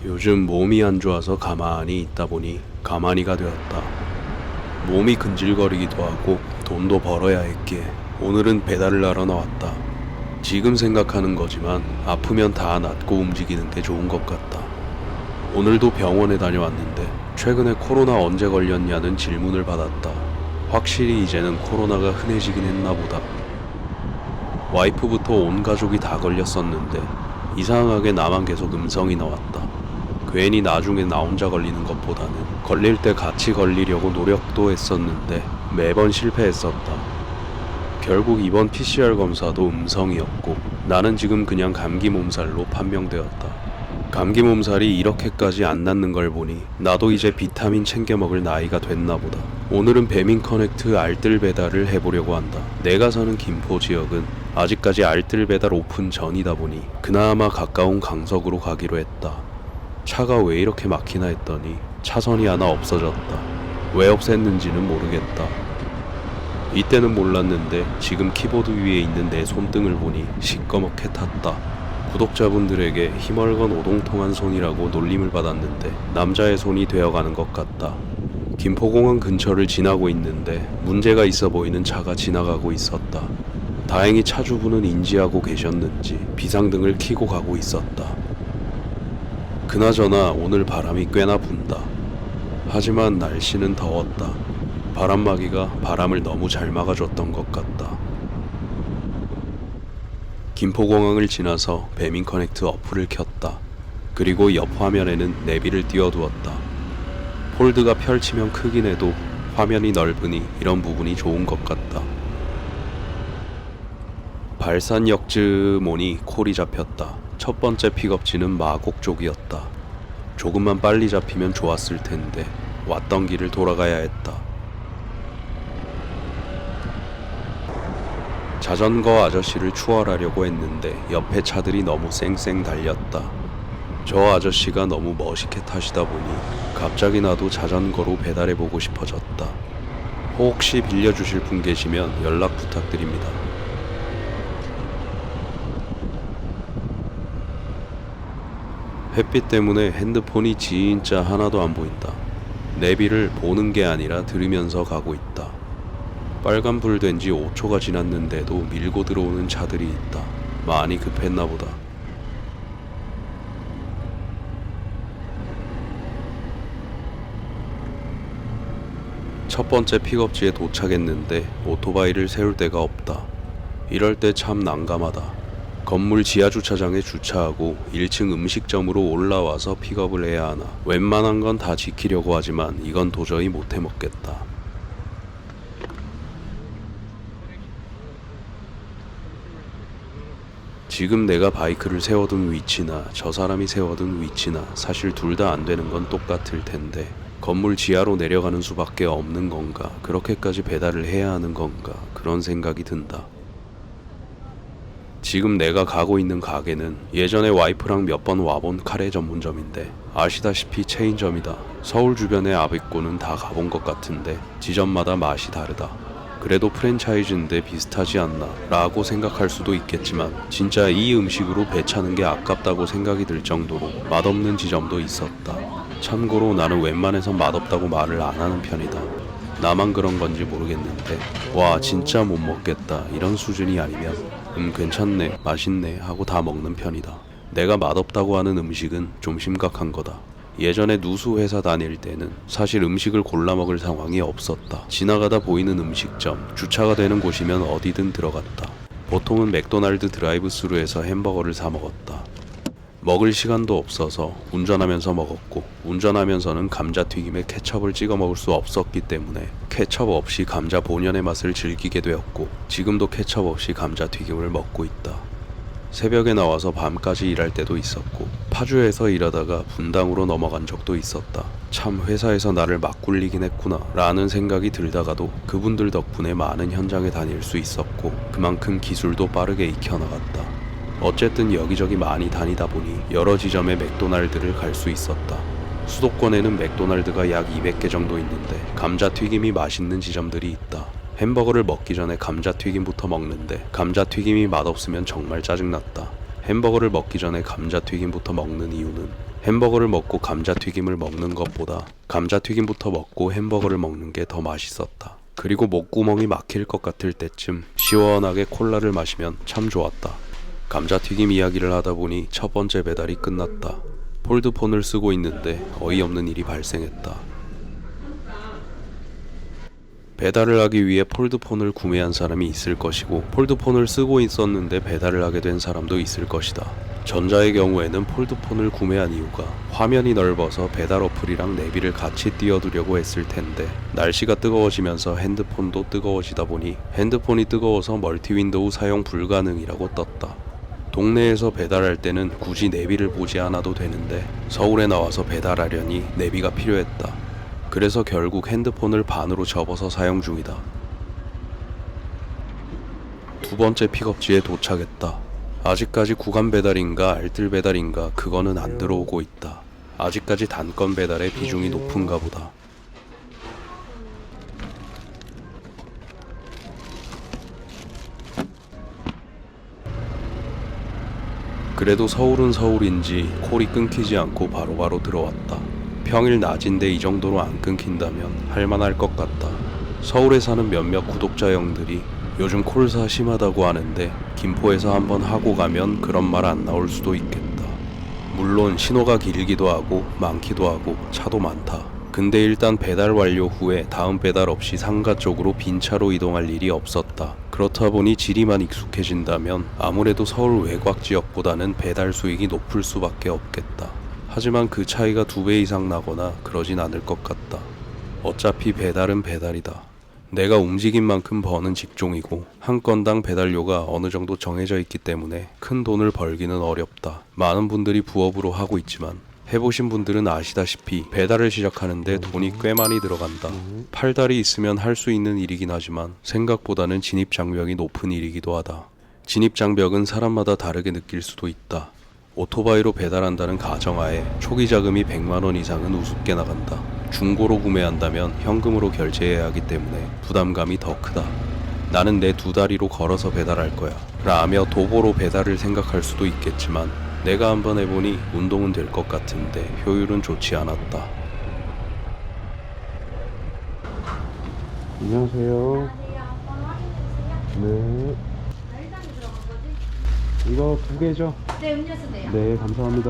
요즘 몸이 안 좋아서 가만히 있다 보니 가만히가 되었다. 몸이 근질거리기도 하고 돈도 벌어야 했기에 오늘은 배달을 하러 나왔다. 지금 생각하는 거지만 아프면 다 낫고 움직이는 게 좋은 것 같다. 오늘도 병원에 다녀왔는데 최근에 코로나 언제 걸렸냐는 질문을 받았다. 확실히 이제는 코로나가 흔해지긴 했나 보다. 와이프부터 온 가족이 다 걸렸었는데 이상하게 나만 계속 음성이 나왔다. 괜히 나중에 나 혼자 걸리는 것보다는 걸릴 때 같이 걸리려고 노력도 했었는데 매번 실패했었다. 결국 이번 PCR 검사도 음성이었고 나는 지금 그냥 감기 몸살로 판명되었다. 감기 몸살이 이렇게까지 안 낫는 걸 보니 나도 이제 비타민 챙겨 먹을 나이가 됐나 보다. 오늘은 배민 커넥트 알뜰 배달을 해보려고 한다. 내가 사는 김포 지역은 아직까지 알뜰 배달 오픈 전이다 보니 그나마 가까운 강석으로 가기로 했다. 차가 왜 이렇게 막히나 했더니 차선이 하나 없어졌다. 왜 없앴는지는 모르겠다. 이때는 몰랐는데 지금 키보드 위에 있는 내 손등을 보니 시꺼멓게 탔다. 구독자분들에게 희멀건 오동통한 손이라고 놀림을 받았는데 남자의 손이 되어가는 것 같다. 김포공항 근처를 지나고 있는데 문제가 있어 보이는 차가 지나가고 있었다. 다행히 차주분은 인지하고 계셨는지 비상등을 켜고 가고 있었다. 그나저나 오늘 바람이 꽤나 분다. 하지만 날씨는 더웠다. 바람막이가 바람을 너무 잘 막아줬던 것 같다. 김포공항을 지나서 배민 커넥트 어플을 켰다. 그리고 옆 화면에는 내비를 띄워두었다. 폴드가 펼치면 크긴 해도 화면이 넓으니 이런 부분이 좋은 것 같다. 발산역즈모니 콜이 잡혔다. 첫 번째 픽업지는 마곡 쪽이었다. 조금만 빨리 잡히면 좋았을 텐데 왔던 길을 돌아가야 했다. 자전거 아저씨를 추월하려고 했는데 옆에 차들이 너무 쌩쌩 달렸다. 저 아저씨가 너무 멋있게 타시다 보니 갑자기 나도 자전거로 배달해보고 싶어졌다. 혹시 빌려주실 분 계시면 연락 부탁드립니다. 햇빛 때문에 핸드폰이 진짜 하나도 안 보인다. 내비를 보는 게 아니라 들으면서 가고 있다. 빨간불 된 지 5초가 지났는데도 밀고 들어오는 차들이 있다. 많이 급했나 보다. 첫 번째 픽업지에 도착했는데 오토바이를 세울 데가 없다. 이럴 때 참 난감하다. 건물 지하주차장에 주차하고 1층 음식점으로 올라와서 픽업을 해야 하나. 웬만한 건 다 지키려고 하지만 이건 도저히 못 해먹겠다. 지금 내가 바이크를 세워둔 위치나 저 사람이 세워둔 위치나 사실 둘 다 안 되는 건 똑같을 텐데 건물 지하로 내려가는 수밖에 없는 건가? 그렇게까지 배달을 해야 하는 건가? 그런 생각이 든다. 지금 내가 가고 있는 가게는 예전에 와이프랑 몇 번 와본 카레 전문점인데 아시다시피 체인점이다. 서울 주변의 아비꼬는 다 가본 것 같은데 지점마다 맛이 다르다. 그래도 프랜차이즈인데 비슷하지 않나 라고 생각할 수도 있겠지만 진짜 이 음식으로 배 차는 게 아깝다고 생각이 들 정도로 맛없는 지점도 있었다. 참고로 나는 웬만해서 맛없다고 말을 안 하는 편이다. 나만 그런 건지 모르겠는데 와 진짜 못 먹겠다 이런 수준이 아니면 괜찮네 맛있네 하고 다 먹는 편이다. 내가 맛없다고 하는 음식은 좀 심각한 거다. 예전에 누수 회사 다닐 때는 사실 음식을 골라 먹을 상황이 없었다. 지나가다 보이는 음식점, 주차가 되는 곳이면 어디든 들어갔다. 보통은 맥도날드 드라이브스루에서 햄버거를 사 먹었다. 먹을 시간도 없어서 운전하면서 먹었고 운전하면서는 감자튀김에 케첩을 찍어 먹을 수 없었기 때문에 케첩 없이 감자 본연의 맛을 즐기게 되었고 지금도 케첩 없이 감자튀김을 먹고 있다. 새벽에 나와서 밤까지 일할 때도 있었고 파주에서 일하다가 분당으로 넘어간 적도 있었다. 참 회사에서 나를 막 굴리긴 했구나 라는 생각이 들다가도 그분들 덕분에 많은 현장에 다닐 수 있었고 그만큼 기술도 빠르게 익혀나갔다. 어쨌든 여기저기 많이 다니다 보니 여러 지점의 맥도날드를 갈 수 있었다. 수도권에는 맥도날드가 약 200개 정도 있는데 감자튀김이 맛있는 지점들이 있다. 햄버거를 먹기 전에 감자튀김부터 먹는데 감자튀김이 맛없으면 정말 짜증났다. 햄버거를 먹기 전에 감자튀김부터 먹는 이유는 햄버거를 먹고 감자튀김을 먹는 것보다 감자튀김부터 먹고 햄버거를 먹는 게 더 맛있었다. 그리고 목구멍이 막힐 것 같을 때쯤 시원하게 콜라를 마시면 참 좋았다. 감자튀김 이야기를 하다 보니 첫 번째 배달이 끝났다. 폴드폰을 쓰고 있는데 어이없는 일이 발생했다. 배달을 하기 위해 폴드폰을 구매한 사람이 있을 것이고 폴드폰을 쓰고 있었는데 배달을 하게 된 사람도 있을 것이다. 전자의 경우에는 폴드폰을 구매한 이유가 화면이 넓어서 배달 어플이랑 내비를 같이 띄워두려고 했을 텐데 날씨가 뜨거워지면서 핸드폰도 뜨거워지다 보니 핸드폰이 뜨거워서 멀티 윈도우 사용 불가능이라고 떴다. 동네에서 배달할 때는 굳이 내비를 보지 않아도 되는데 서울에 나와서 배달하려니 내비가 필요했다. 그래서 결국 핸드폰을 반으로 접어서 사용 중이다. 두 번째 픽업지에 도착했다. 아직까지 구간 배달인가 알뜰 배달인가 그거는 안 들어오고 있다. 아직까지 단건 배달의 비중이 높은가 보다. 그래도 서울은 서울인지 콜이 끊기지 않고 바로바로 들어왔다. 평일 낮인데 이 정도로 안 끊긴다면 할만할 것 같다. 서울에 사는 몇몇 구독자 형들이 요즘 콜사 심하다고 하는데 김포에서 한번 하고 가면 그런 말 안 나올 수도 있겠다. 물론 신호가 길기도 하고 많기도 하고 차도 많다. 근데 일단 배달 완료 후에 다음 배달 없이 상가 쪽으로 빈 차로 이동할 일이 없었다. 그렇다 보니 지리만 익숙해진다면 아무래도 서울 외곽 지역보다는 배달 수익이 높을 수밖에 없겠다. 하지만 그 차이가 2배 이상 나거나 그러진 않을 것 같다. 어차피 배달은 배달이다. 내가 움직인 만큼 버는 직종이고 한 건당 배달료가 어느 정도 정해져 있기 때문에 큰 돈을 벌기는 어렵다. 많은 분들이 부업으로 하고 있지만 해보신 분들은 아시다시피 배달을 시작하는데 돈이 꽤 많이 들어간다. 팔다리 있으면 할 수 있는 일이긴 하지만 생각보다는 진입장벽이 높은 일이기도 하다. 진입장벽은 사람마다 다르게 느낄 수도 있다. 오토바이로 배달한다는 가정하에 초기 자금이 100만 원 이상은 우습게 나간다. 중고로 구매한다면 현금으로 결제해야 하기 때문에 부담감이 더 크다. 나는 내 2다리로 걸어서 배달할 거야 라며 도보로 배달을 생각할 수도 있겠지만 내가 한번 해보니 운동은 될 것 같은데 효율은 좋지 않았다. 안녕하세요. 네. 이거 2개죠? 네, 음료수네요. 네, 감사합니다.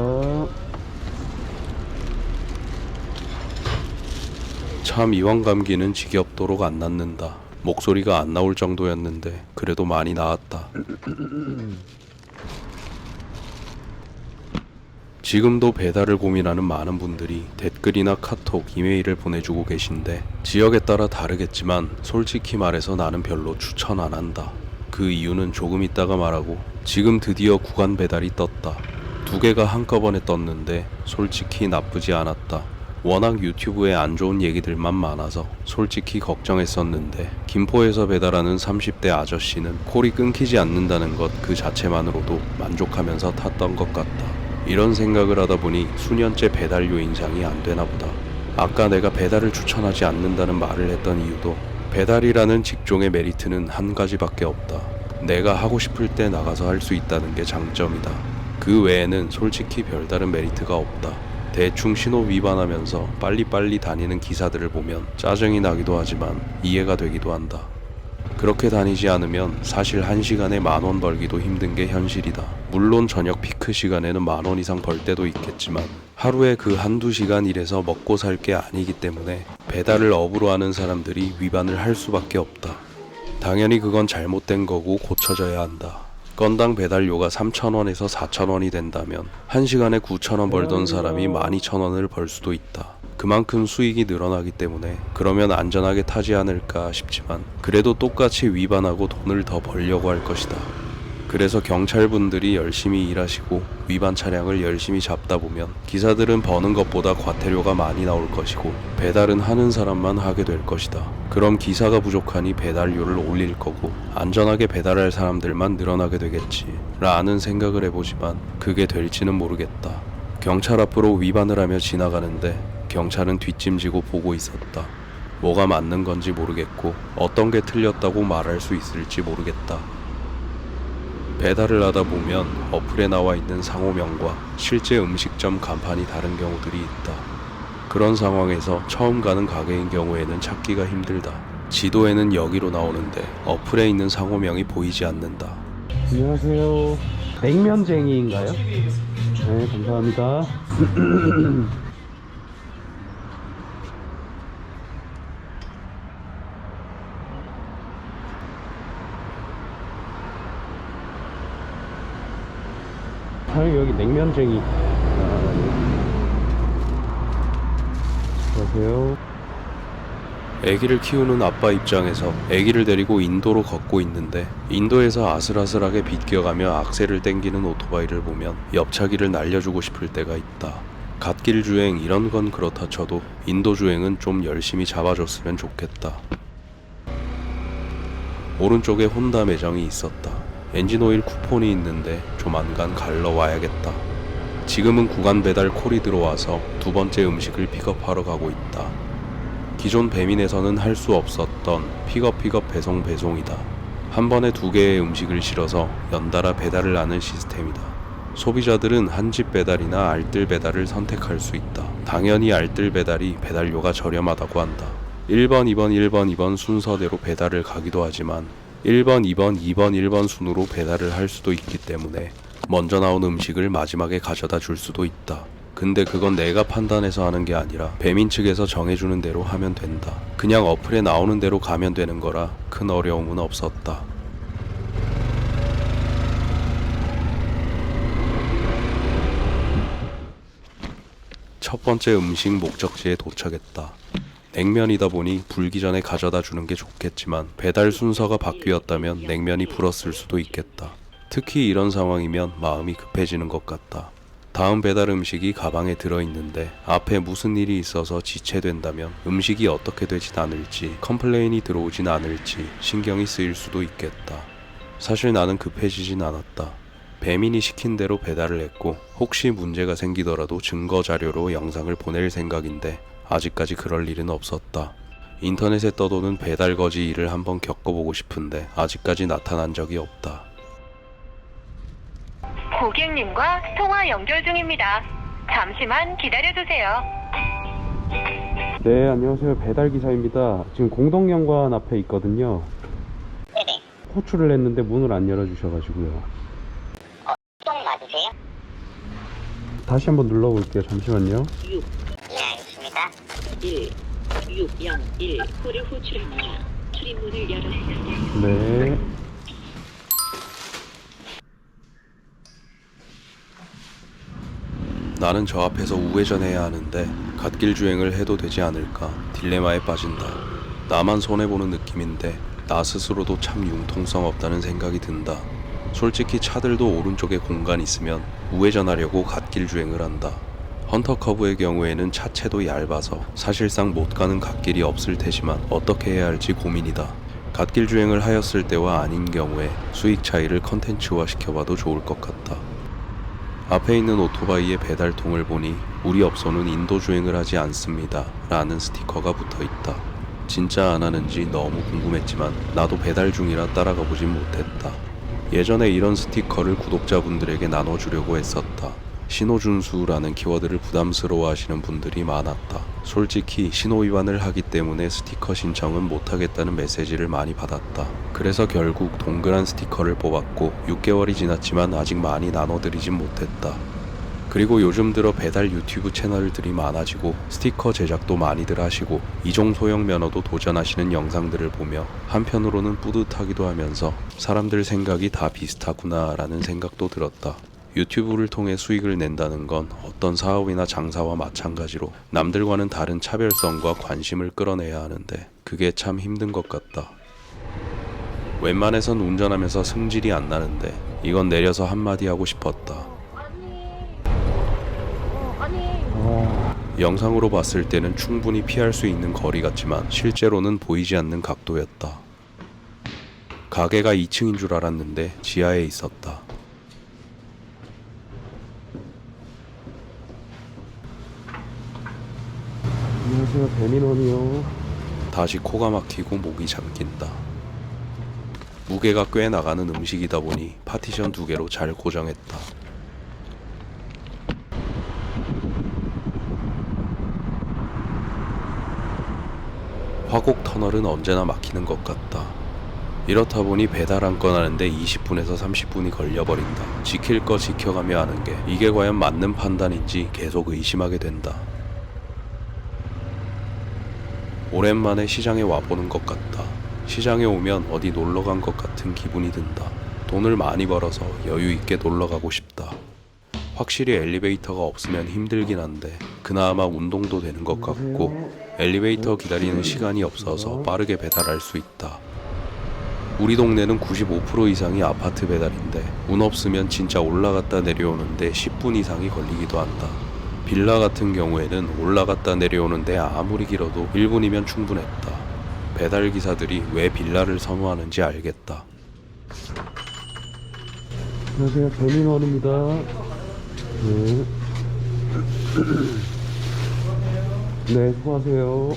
참 이완 감기는 지겹도록 안 낫는다. 목소리가 안 나올 정도였는데 그래도 많이 나았다. 지금도 배달을 고민하는 많은 분들이 댓글이나 카톡, 이메일을 보내주고 계신데 지역에 따라 다르겠지만 솔직히 말해서 나는 별로 추천 안 한다. 그 이유는 조금 있다가 말하고 지금 드디어 구간 배달이 떴다. 2개가 한꺼번에 떴는데 솔직히 나쁘지 않았다. 워낙 유튜브에 안 좋은 얘기들만 많아서 솔직히 걱정했었는데 김포에서 배달하는 30대 아저씨는 콜이 끊기지 않는다는 것 그 자체만으로도 만족하면서 탔던 것 같다. 이런 생각을 하다 보니 수년째 배달료 인상이 안 되나 보다. 아까 내가 배달을 추천하지 않는다는 말을 했던 이유도 배달이라는 직종의 메리트는 한 가지밖에 없다. 내가 하고 싶을 때 나가서 할 수 있다는 게 장점이다. 그 외에는 솔직히 별다른 메리트가 없다. 대충 신호 위반하면서 빨리빨리 다니는 기사들을 보면 짜증이 나기도 하지만 이해가 되기도 한다. 그렇게 다니지 않으면 사실 1시간에 10,000원 벌기도 힘든 게 현실이다. 물론 저녁 피크 시간에는 10,000원 이상 벌 때도 있겠지만 하루에 그 1~2시간 일해서 먹고 살 게 아니기 때문에 배달을 업으로 하는 사람들이 위반을 할 수밖에 없다. 당연히 그건 잘못된 거고 고쳐져야 한다. 건당 배달료가 3,000원에서 4,000원이 된다면 1시간에 9,000원 벌던 사람이 12,000원을 벌 수도 있다. 그만큼 수익이 늘어나기 때문에 그러면 안전하게 타지 않을까 싶지만 그래도 똑같이 위반하고 돈을 더 벌려고 할 것이다. 그래서 경찰분들이 열심히 일하시고 위반 차량을 열심히 잡다 보면 기사들은 버는 것보다 과태료가 많이 나올 것이고 배달은 하는 사람만 하게 될 것이다. 그럼 기사가 부족하니 배달료를 올릴 거고 안전하게 배달할 사람들만 늘어나게 되겠지 라는 생각을 해보지만 그게 될지는 모르겠다. 경찰 앞으로 위반을 하며 지나가는데 경찰은 뒷짐지고 보고 있었다. 뭐가 맞는 건지 모르겠고 어떤 게 틀렸다고 말할 수 있을지 모르겠다. 배달을 하다 보면 어플에 나와 있는 상호명과 실제 음식점 간판이 다른 경우들이 있다. 그런 상황에서 처음 가는 가게인 경우에는 찾기가 힘들다. 지도에는 여기로 나오는데 어플에 있는 상호명이 보이지 않는다. 안녕하세요. 냉면쟁이인가요? 네, 감사합니다. 사장님 여기 냉면쟁이. 안녕하세요. 아기를 키우는 아빠 입장에서 아기를 데리고 인도로 걷고 있는데 인도에서 아슬아슬하게 비껴가며 악셀을 땡기는 오토바이를 보면 옆차기를 날려주고 싶을 때가 있다. 갓길 주행 이런 건 그렇다 쳐도 인도 주행은 좀 열심히 잡아줬으면 좋겠다. 오른쪽에 혼다 매장이 있었다. 엔진오일 쿠폰이 있는데 조만간 갈러 와야겠다. 지금은 구간 배달 콜이 들어와서 두 번째 음식을 픽업하러 가고 있다. 기존 배민에서는 할 수 없었던 픽업 배송이다. 한 번에 두 개의 음식을 실어서 연달아 배달을 하는 시스템이다. 소비자들은 한집 배달이나 알뜰 배달을 선택할 수 있다. 당연히 알뜰 배달이 배달료가 저렴하다고 한다. 1번, 2번, 1번, 2번 순서대로 배달을 가기도 하지만 1번, 2번, 2번, 1번 순으로 배달을 할 수도 있기 때문에 먼저 나온 음식을 마지막에 가져다 줄 수도 있다. 근데 그건 내가 판단해서 하는 게 아니라 배민 측에서 정해주는 대로 하면 된다. 그냥 어플에 나오는 대로 가면 되는 거라 큰 어려움은 없었다. 첫 번째 음식 목적지에 도착했다. 냉면이다 보니 불기 전에 가져다 주는 게 좋겠지만 배달 순서가 바뀌었다면 냉면이 불었을 수도 있겠다. 특히 이런 상황이면 마음이 급해지는 것 같다. 다음 배달 음식이 가방에 들어있는데 앞에 무슨 일이 있어서 지체된다면 음식이 어떻게 되진 않을지 컴플레인이 들어오진 않을지 신경이 쓰일 수도 있겠다. 사실 나는 급해지진 않았다. 배민이 시킨 대로 배달을 했고 혹시 문제가 생기더라도 증거 자료로 영상을 보낼 생각인데 아직까지 그럴 일은 없었다. 인터넷에 떠도는 배달 거지 일을 한번 겪어보고 싶은데 아직까지 나타난 적이 없다. 고객님과 통화 연결 중입니다. 잠시만 기다려주세요. 네, 안녕하세요. 배달기사입니다. 지금 공동연관 앞에 있거든요. 네네. 호출을 했는데 문을 안 열어주셔가지고요. 똥 맞으세요? 다시 한번 눌러볼게요. 잠시만요. 6, 네, 알겠습니다. 1, 6, 0, 1 코를 호출합니다. 출입문을 열어주세요. 네. 나는 저 앞에서 우회전해야 하는데 갓길 주행을 해도 되지 않을까 딜레마에 빠진다. 나만 손해보는 느낌인데 나 스스로도 참 융통성 없다는 생각이 든다. 솔직히 차들도 오른쪽에 공간 있으면 우회전하려고 갓길 주행을 한다. 헌터커브의 경우에는 차체도 얇아서 사실상 못 가는 갓길이 없을 테지만 어떻게 해야 할지 고민이다. 갓길 주행을 하였을 때와 아닌 경우에 수익 차이를 컨텐츠화 시켜봐도 좋을 것 같다. 앞에 있는 오토바이의 배달통을 보니 우리 업소는 인도 주행을 하지 않습니다 라는 스티커가 붙어있다. 진짜 안 하는지 너무 궁금했지만 나도 배달 중이라 따라가 보진 못했다. 예전에 이런 스티커를 구독자분들에게 나눠주려고 했었다. 신호준수라는 키워드를 부담스러워 하시는 분들이 많았다. 솔직히 신호위반을 하기 때문에 스티커 신청은 못하겠다는 메시지를 많이 받았다. 그래서 결국 동그란 스티커를 뽑았고 6개월이 지났지만 아직 많이 나눠드리진 못했다. 그리고 요즘 들어 배달 유튜브 채널들이 많아지고 스티커 제작도 많이들 하시고 이종 소형 면허도 도전하시는 영상들을 보며 한편으로는 뿌듯하기도 하면서 사람들 생각이 다 비슷하구나 라는 생각도 들었다. 유튜브를 통해 수익을 낸다는 건 어떤 사업이나 장사와 마찬가지로 남들과는 다른 차별성과 관심을 끌어내야 하는데 그게 참 힘든 것 같다. 웬만해선 운전하면서 승질이 안 나는데 이건 내려서 한마디 하고 싶었다. 영상으로 봤을 때는 충분히 피할 수 있는 거리 같지만 실제로는 보이지 않는 각도였다. 가게가 2층인 줄 알았는데 지하에 있었다. 안녕하세요. 배민원이요. 다시 코가 막히고 목이 잠긴다. 무게가 꽤 나가는 음식이다 보니 파티션 2개로 잘 고정했다. 화곡 터널은 언제나 막히는 것 같다. 이렇다 보니 배달 한 건 하는데 20분에서 30분이 걸려버린다. 지킬 거 지켜가며 하는 게 이게 과연 맞는 판단인지 계속 의심하게 된다. 오랜만에 시장에 와보는 것 같다. 시장에 오면 어디 놀러간 것 같은 기분이 든다. 돈을 많이 벌어서 여유 있게 놀러가고 싶다. 확실히 엘리베이터가 없으면 힘들긴 한데 그나마 운동도 되는 것 같고 엘리베이터 기다리는 시간이 없어서 빠르게 배달할 수 있다. 우리 동네는 95% 이상이 아파트 배달인데 운 없으면 진짜 올라갔다 내려오는데 10분 이상이 걸리기도 한다. 빌라 같은 경우에는 올라갔다 내려오는데 아무리 길어도 1분이면 충분했다. 배달 기사들이 왜 빌라를 선호하는지 알겠다. 안녕하세요. 배민원입니다. 네. 네, 수고하세요.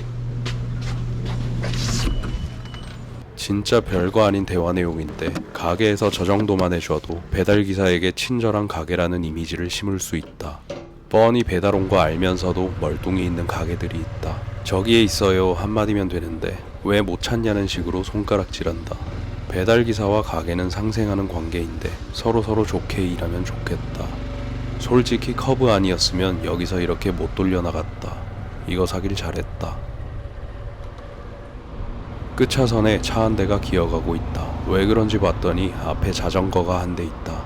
진짜 별거 아닌 대화 내용인데 가게에서 저 정도만 해줘도 배달 기사에게 친절한 가게라는 이미지를 심을 수 있다. 뻔히 배달 온 거 알면서도 멀뚱히 있는 가게들이 있다. 저기에 있어요 한마디면 되는데 왜 못 찾냐는 식으로 손가락질한다. 배달 기사와 가게는 상생하는 관계인데 서로 좋게 일하면 좋겠다. 솔직히 커브 아니었으면 여기서 이렇게 못 돌려나갔다. 이거 사길 잘했다. 끝차선에 차 한 대가 기어가고 있다. 왜 그런지 봤더니 앞에 자전거가 한 대 있다.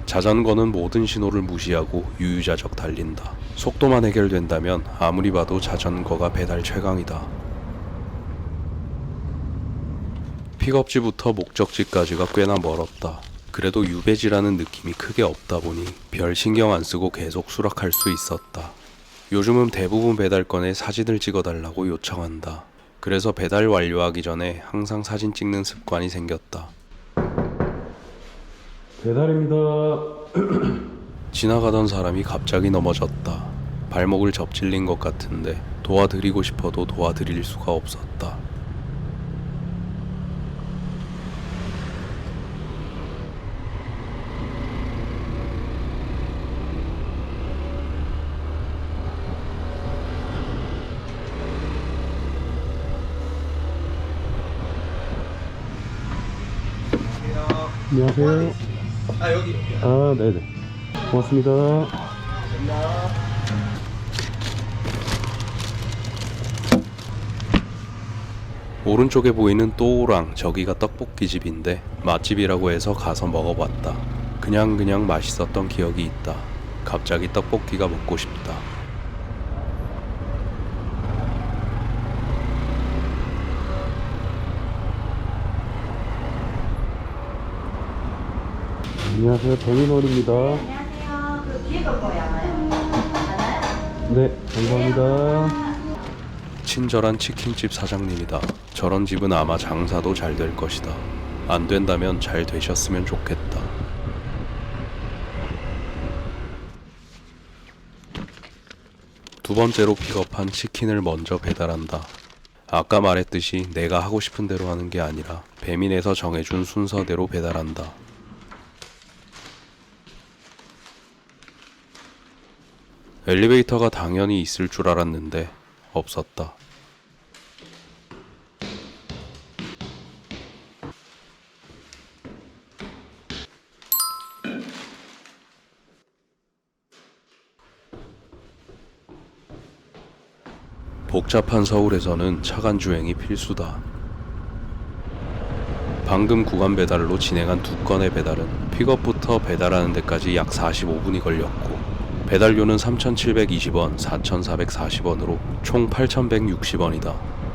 자전거는 모든 신호를 무시하고 유유자적 달린다. 속도만 해결된다면 아무리 봐도 자전거가 배달 최강이다. 픽업지부터 목적지까지가 꽤나 멀었다. 그래도 유배지라는 느낌이 크게 없다 보니 별 신경 안 쓰고 계속 수락할 수 있었다. 요즘은 대부분 배달건에 사진을 찍어달라고 요청한다. 그래서 배달 완료하기 전에 항상 사진 찍는 습관이 생겼다. 배달입니다. 지나가던 사람이 갑자기 넘어졌다. 발목을 접질린 것 같은데 도와드리고 싶어도 도와드릴 수가 없었다. 안녕하세요. 아, 네네. 고맙습니다. 오른쪽에 보이는 또우랑 저기가 떡볶이집인데 맛집이라고 해서 가서 먹어봤다. 그냥 맛있었던 기억이 있다. 갑자기 떡볶이가 먹고 싶다. 안녕하세요. 배민원입니다. 안녕하세요. 그 뒤에 걸 거예요, 아마요? 네, 감사합니다. 친절한 치킨집 사장님이다. 저런 집은 아마 장사도 잘 될 것이다. 안 된다면 잘 되셨으면 좋겠다. 두 번째로 픽업한 치킨을 먼저 배달한다. 아까 말했듯이 내가 하고 싶은 대로 하는 게 아니라 배민에서 정해준 순서대로 배달한다. 엘리베이터가 당연히 있을 줄 알았는데 없었다. 복잡한 서울에서는 차간 주행이 필수다. 방금 구간 배달로 진행한 2건의 배달은 픽업부터 배달하는 데까지 약 45분이 걸렸고 배달료는 3,720원, 4,440원으로 총 8,160원이다.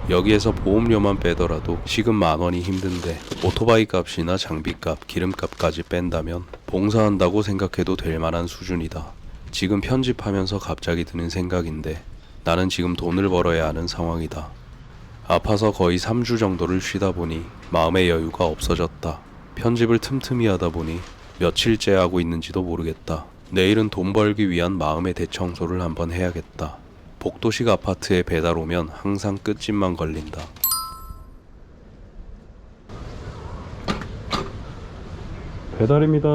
여기에서 보험료만 빼더라도 시급 10,000원이 힘든데 오토바이 값이나 장비값, 기름값까지 뺀다면 봉사한다고 생각해도 될 만한 수준이다. 지금 편집하면서 갑자기 드는 생각인데 나는 지금 돈을 벌어야 하는 상황이다. 아파서 거의 3주 정도를 쉬다 보니 마음의 여유가 없어졌다. 편집을 틈틈이 하다 보니 며칠째 하고 있는지도 모르겠다. 내일은 돈 벌기 위한 마음의 대청소를 한번 해야겠다. 복도식 아파트에 배달 오면 항상 끝집만 걸린다. 배달입니다.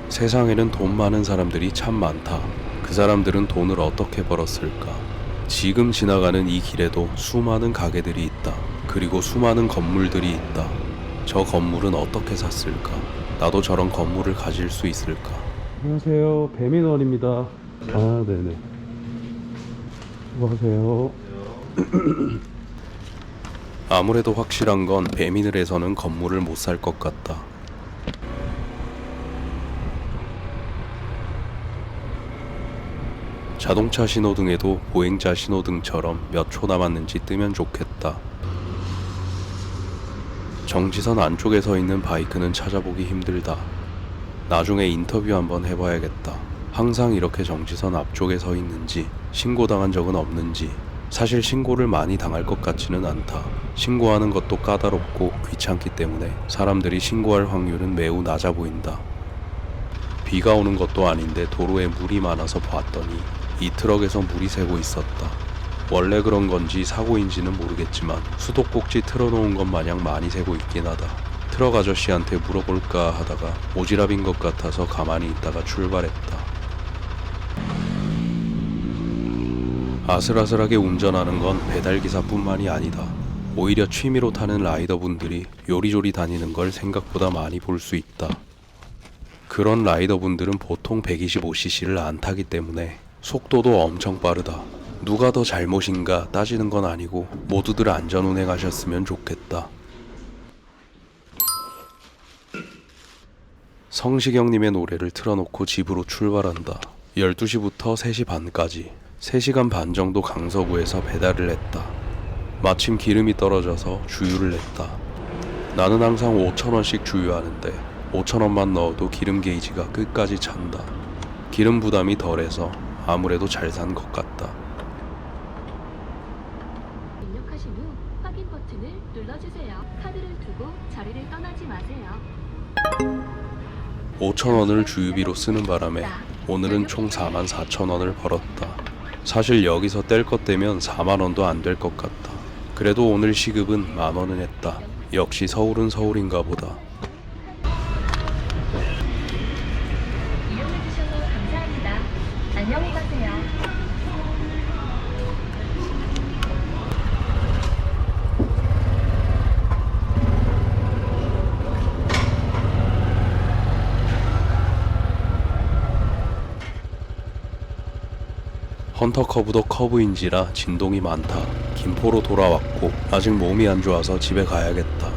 세상에는 돈 많은 사람들이 참 많다. 그 사람들은 돈을 어떻게 벌었을까? 지금 지나가는 이 길에도 수많은 가게들이 있다. 그리고 수많은 건물들이 있다. 저 건물은 어떻게 샀을까? 나도 저런 건물을 가질 수 있을까? 안녕하세요. 배민원입니다. 아, 네네. 수고하세요. 아무래도 확실한 건 배민을에서는 건물을 못 살 것 같다. 자동차 신호등에도 보행자 신호등처럼 몇 초 남았는지 뜨면 좋겠다. 정지선 안쪽에 서 있는 바이크는 찾아보기 힘들다. 나중에 인터뷰 한번 해봐야겠다. 항상 이렇게 정지선 앞쪽에 서 있는지, 신고당한 적은 없는지. 사실 신고를 많이 당할 것 같지는 않다. 신고하는 것도 까다롭고 귀찮기 때문에 사람들이 신고할 확률은 매우 낮아 보인다. 비가 오는 것도 아닌데 도로에 물이 많아서 봤더니 이 트럭에서 물이 새고 있었다. 원래 그런 건지 사고인지는 모르겠지만 수도꼭지 틀어놓은 것 마냥 많이 새고 있긴 하다. 트럭 아저씨한테 물어볼까 하다가 오지랖인 것 같아서 가만히 있다가 출발했다. 아슬아슬하게 운전하는 건 배달기사뿐만이 아니다. 오히려 취미로 타는 라이더분들이 요리조리 다니는 걸 생각보다 많이 볼 수 있다. 그런 라이더분들은 보통 125cc를 안 타기 때문에 속도도 엄청 빠르다. 누가 더 잘못인가 따지는 건 아니고 모두들 안전운행하셨으면 좋겠다. 성시경님의 노래를 틀어놓고 집으로 출발한다. 12시부터 3시 반까지 3시간 반 정도 강서구에서 배달을 했다. 마침 기름이 떨어져서 주유를 냈다. 나는 항상 5,000원씩 주유하는데 5,000원만 넣어도 기름 게이지가 끝까지 찬다. 기름 부담이 덜해서 아무래도 잘 산 것 같다. 입력하신 후 확인 버튼을 눌러주세요. 카드를 두고 자리를 떠나지 마세요. 5,000원을 주유비로 쓰는 바람에 오늘은 총 44,000원을 벌었다. 사실 여기서 뗄 것 떼면 4만원도 안 될 것 같다. 그래도 오늘 시급은 만원은 했다. 역시 서울은 서울인가 보다. 이용해주셔서 감사합니다. 안녕히 가세요. 헌터커브도 커브인지라 진동이 많다. 김포로 돌아왔고 아직 몸이 안 좋아서 집에 가야겠다.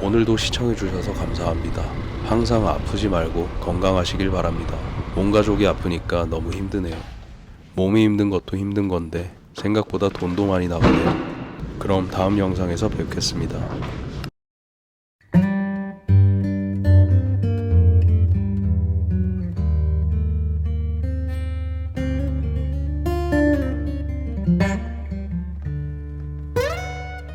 오늘도 시청해주셔서 감사합니다. 항상 아프지 말고 건강하시길 바랍니다. 온 가족이 아프니까 너무 힘드네요. 몸이 힘든 것도 힘든 건데 생각보다 돈도 많이 나가네요. 그럼 다음 영상에서 뵙겠습니다.